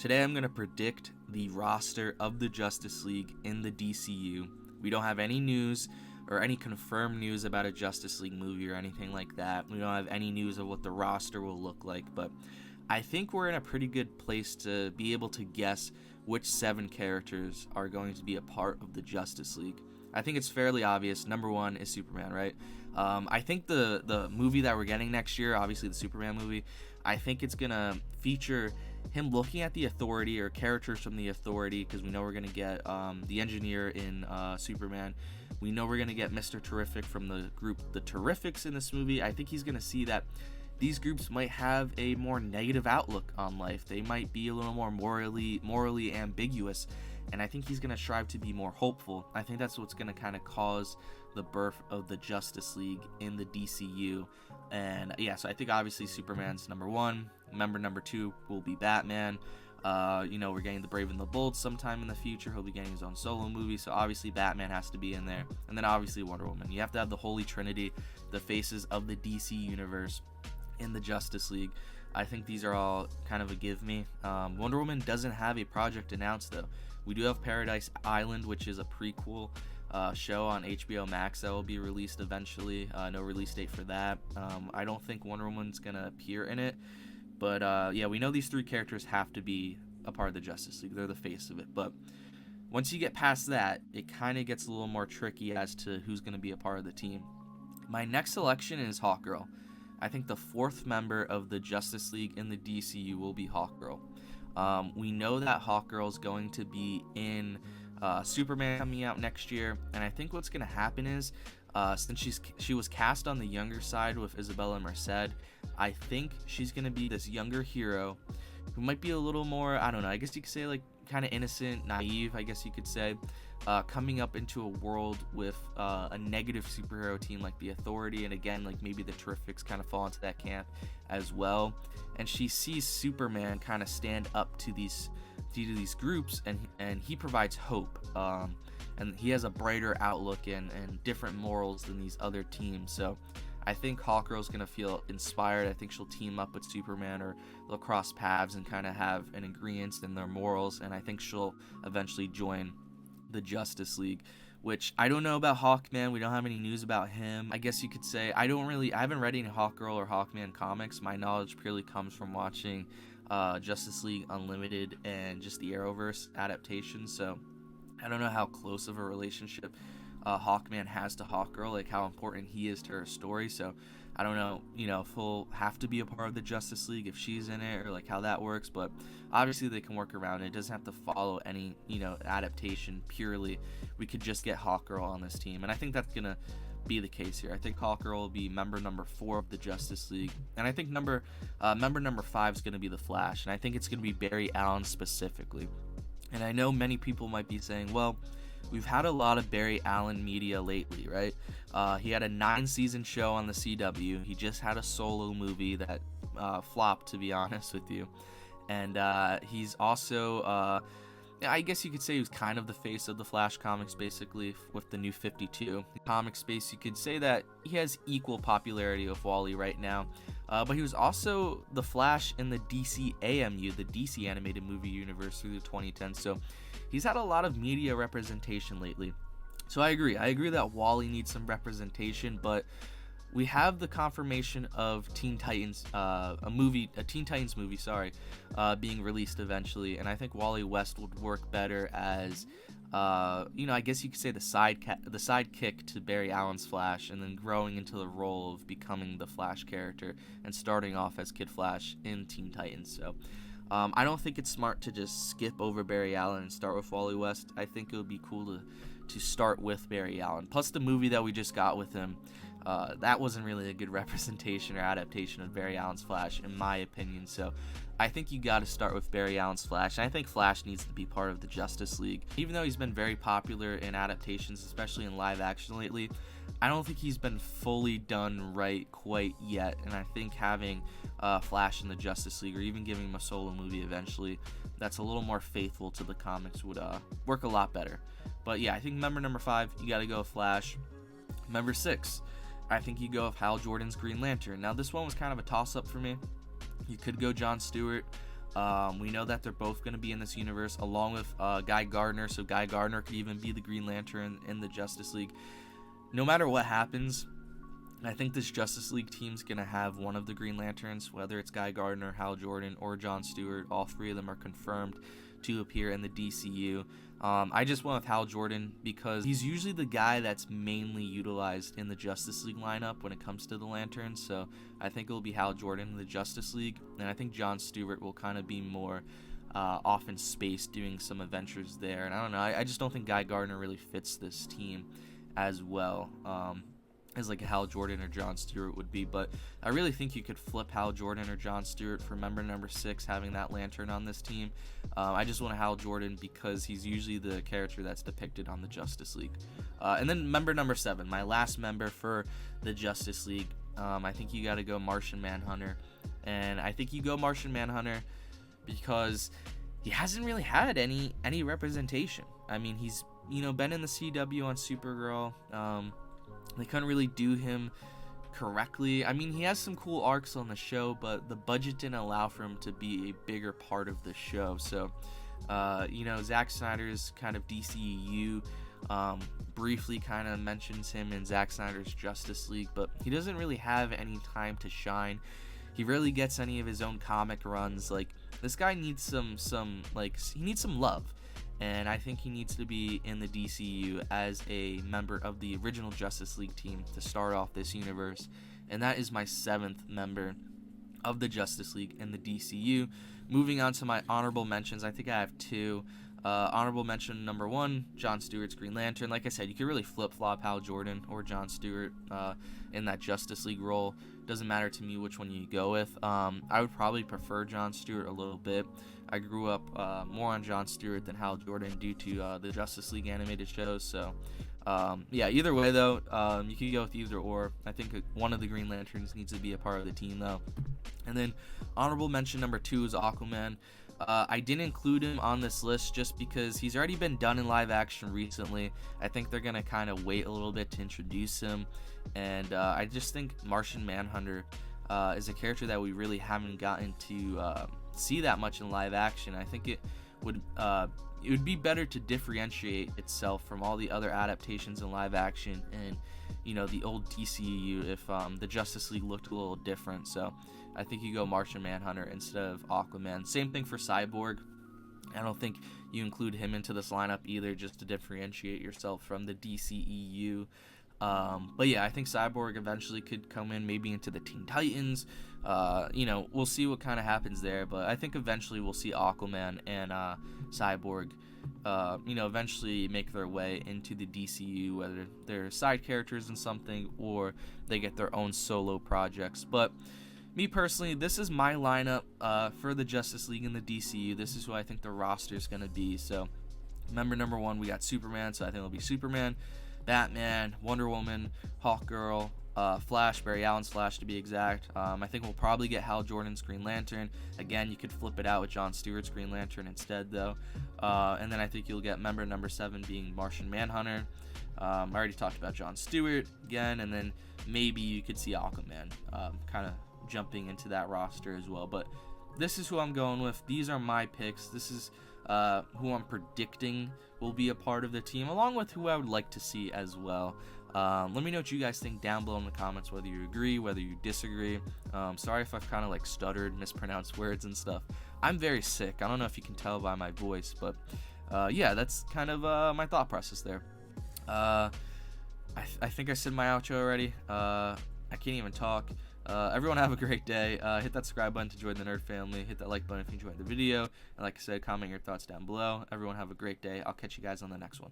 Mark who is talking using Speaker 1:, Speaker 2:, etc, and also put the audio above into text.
Speaker 1: Today I'm going to predict the roster of the Justice League in the DCU. We don't have any news or any confirmed news about a Justice League movie or anything like that. We don't have any news of what the roster will look like, but I think we're in a pretty good place to be able to guess which 7 characters are going to be a part of the Justice League. I think it's fairly obvious. Number 1 is Superman, right? I think the movie that we're getting next year, obviously the Superman movie, I think it's going to feature him looking at the Authority or characters from the Authority, because we know we're going to get the Engineer in Superman. We know we're going to get Mr. Terrific from the group The Terrifics in this movie. I think he's going to see that these groups might have a more negative outlook on life. They might be a little more morally ambiguous, and I think he's going to strive to be more hopeful. I think that's what's going to kind of cause the birth of the Justice League in the DCU. And yeah, so I think obviously Superman's number 1. Number 2 will be Batman. We're getting the Brave and the Bold sometime in the future. He'll be getting his own solo movie, so obviously Batman has to be in there. And then obviously Wonder Woman. You have to have the Holy Trinity, the faces of the DC universe in the Justice League. I think these are all kind of a give me. Wonder Woman doesn't have a project announced though. We do have Paradise Island, which is a prequel show on HBO Max that will be released eventually. No release date for that. I don't think Wonder Woman's gonna appear in it, but yeah, we know these 3 characters have to be a part of the Justice League. They're the face of it. But once you get past that, it kind of gets a little more tricky as to who's going to be a part of the team. My next selection is Hawkgirl. I think the 4th member of the Justice League in the DCU will be Hawkgirl. We know that Hawkgirl is going to be in Superman coming out next year, and I think what's going to happen is since she was cast on the younger side with Isabella Merced, I think she's going to be this younger hero who might be a little more, I don't know, I guess you could say like kind of innocent, naive, I guess you could say, coming up into a world with a negative superhero team like the Authority, and again, like maybe the Terrifics kind of fall into that camp as well. And she sees Superman kind of stand up to these groups, and he provides hope, and he has a brighter outlook and different morals than these other teams. So I think Hawkgirl's gonna feel inspired. I think she'll team up with Superman, or they'll cross paths and kind of have an agreement in their morals, and I think she'll eventually join the Justice League, which I don't know about Hawkman. We don't have any news about him. I guess you could say I haven't read any Hawkgirl or Hawkman comics. My knowledge purely comes from watching Justice League Unlimited and just the Arrowverse adaptation, so I don't know how close of a relationship Hawkman has to Hawkgirl, like how important he is to her story. So I don't know, if he'll have to be a part of the Justice League if she's in it, or like how that works, but obviously they can work around it. It doesn't have to follow any, adaptation purely. We could just get Hawkgirl on this team, and I think that's gonna be the case here. I think Hawkgirl will be member number 4 of the Justice League, and I think member number 5 is gonna be the Flash, and I think it's gonna be Barry Allen specifically. And I know many people might be saying, well, we've had a lot of Barry Allen media lately, right? He had a 9-season show on the CW. He just had a solo movie that flopped, to be honest with you. And he's also, I guess you could say he was kind of the face of the Flash comics, basically, with the New 52. The comic space, you could say that he has equal popularity with Wally right now. But he was also the Flash in the DC AMU, the DC animated movie universe, through the 2010s. So he's had a lot of media representation lately. So I agree that Wally needs some representation, but we have the confirmation of Teen Titans, a Teen Titans movie, being released eventually, and I think Wally West would work better as, I guess you could say the sidekick to Barry Allen's Flash, and then growing into the role of becoming the Flash character and starting off as Kid Flash in Teen Titans. So I don't think it's smart to just skip over Barry Allen and start with Wally West. I think it would be cool to start with Barry Allen. Plus the movie that we just got with him, that wasn't really a good representation or adaptation of Barry Allen's Flash, in my opinion. So I think you got to start with Barry Allen's Flash. And I think Flash needs to be part of the Justice League. Even though he's been very popular in adaptations, especially in live action lately, I don't think he's been fully done right quite yet. And I think having Flash in the Justice League, or even giving him a solo movie eventually, that's a little more faithful to the comics, would work a lot better. But yeah, I think member number 5, you got to go with Flash. Member 6, I think you go with Hal Jordan's Green Lantern. Now, this one was kind of a toss-up for me. You could go John Stewart. We know that they're both going to be in this universe along with Guy Gardner, so Guy Gardner could even be the Green Lantern in the Justice League. No matter what happens, I think this Justice League team's going to have one of the Green Lanterns, whether it's Guy Gardner, Hal Jordan, or John Stewart. All three of them are confirmed to appear in the DCU. I just went with Hal Jordan because he's usually the guy that's mainly utilized in the Justice League lineup when it comes to the Lanterns. So I think it'll be Hal Jordan in the Justice League, and I think John Stewart will kind of be more off in space doing some adventures there. And I don't know, I just don't think Guy Gardner really fits this team as well as like a Hal Jordan or John Stewart would be. But I really think you could flip Hal Jordan or John Stewart for member number 6, having that lantern on this team. I just want a Hal Jordan because he's usually the character that's depicted on the Justice League. And then member number 7, my last member for the Justice League. I think you got to go Martian Manhunter. And I think you go Martian Manhunter because he hasn't really had any representation. I mean, he's been in the CW on Supergirl. They couldn't really do him correctly. I mean, he has some cool arcs on the show, but the budget didn't allow for him to be a bigger part of the show. So, Zack Snyder's kind of DCU briefly kind of mentions him in Zack Snyder's Justice League, but he doesn't really have any time to shine. He rarely gets any of his own comic runs. Like, this guy needs some love. And I think he needs to be in the DCU as a member of the original Justice League team to start off this universe. And that is my 7th member of the Justice League in the DCU. Moving on to my honorable mentions, I think I have 2. Honorable mention number 1, John Stewart's Green Lantern. Like I said, you could really flip-flop Hal Jordan or John Stewart in that Justice League role. Doesn't matter to me which one you go with. I would probably prefer John Stewart a little bit. I grew up more on John Stewart than Hal Jordan due to the Justice League animated shows. So, either way, though, you could go with either or. I think one of the Green Lanterns needs to be a part of the team, though. And then honorable mention number 2 is Aquaman. I didn't include him on this list just because he's already been done in live action recently. I think they're going to kind of wait a little bit to introduce him. And I just think Martian Manhunter is a character that we really haven't gotten to see that much in live action. I think it would be better to differentiate itself from all the other adaptations in live action and the old DCU if the Justice League looked a little different. So I think you go Martian Manhunter instead of Aquaman. Same thing for Cyborg. I don't think you include him into this lineup either, just to differentiate yourself from the DCEU. But yeah, I think Cyborg eventually could come in, maybe into the Teen Titans. We'll see what kind of happens there. But I think eventually we'll see Aquaman and Cyborg, eventually make their way into the DCU, whether they're side characters in something or they get their own solo projects. But me personally, this is my lineup for the Justice League in the DCU. This is who I think the roster is going to be. So, member number 1, we got Superman, so I think it'll be Superman, Batman, Wonder Woman, Hawkgirl, Flash, Barry Allen's Flash to be exact. I think we'll probably get Hal Jordan's Green Lantern. Again, you could flip it out with John Stewart's Green Lantern instead, though. And then I think you'll get member number 7 being Martian Manhunter. I already talked about John Stewart again, and then maybe you could see Aquaman kind of jumping into that roster as well. But this is who I'm going with. These are my picks. This is who I'm predicting will be a part of the team, along with who I would like to see as well. Let me know what you guys think down below in the comments, whether you agree, whether you disagree. Sorry if I've kind of like stuttered, mispronounced words and stuff. I'm very sick. I don't know if you can tell by my voice, but yeah, that's kind of my thought process there. I think I said my outro already. I can't even talk. Everyone have a great day. Hit that subscribe button to join the nerd family. Hit that like button if you enjoyed the video. And like I said, comment your thoughts down below. Everyone have a great day. I'll catch you guys on the next one.